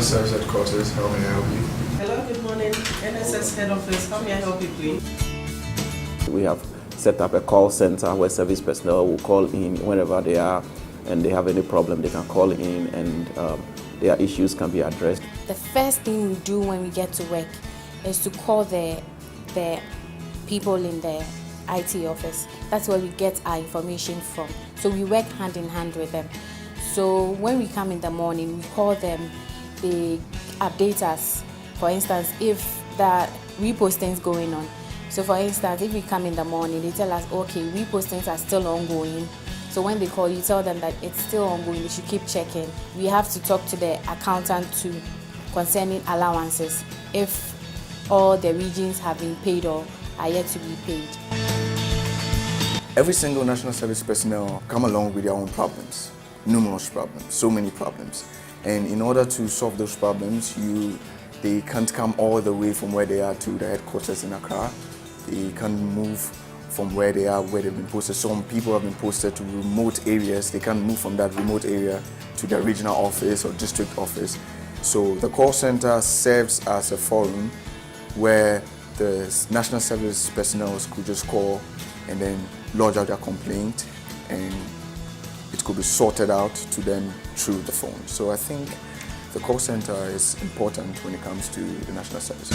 National Service Headquarters. How may I help you? Hello, good morning. NSS Head Office. How may I help you, please? We have set up a call center where service personnel will call in whenever they are and they have any problem, they can call in and their issues can be addressed. The first thing we do when we get to work is to call the people in the IT office. That's where we get our information from. So we work hand in hand with them. So when we come in the morning, we call them, they update us. For instance, if that repostings going on. So for instance, if we come in the morning, they tell us, okay, repostings are still ongoing. So when they call, you tell them that it's still ongoing, they should keep checking. We have to talk to the accountant too concerning allowances, if all the regions have been paid or are yet to be paid. Every single national service personnel come along with their own problems, numerous problems, so many problems. And in order to solve those problems, they can't come all the way from where they are to the headquarters in Accra. They can't move from where they are, where they've been posted. Some people have been posted to remote areas. They can't move from that remote area to their regional office or district office. So the call center serves as a forum where the national service personnel could just call and then lodge out their complaint, and it could be sorted out to them through the phone. So I think the call center is important when it comes to the national service.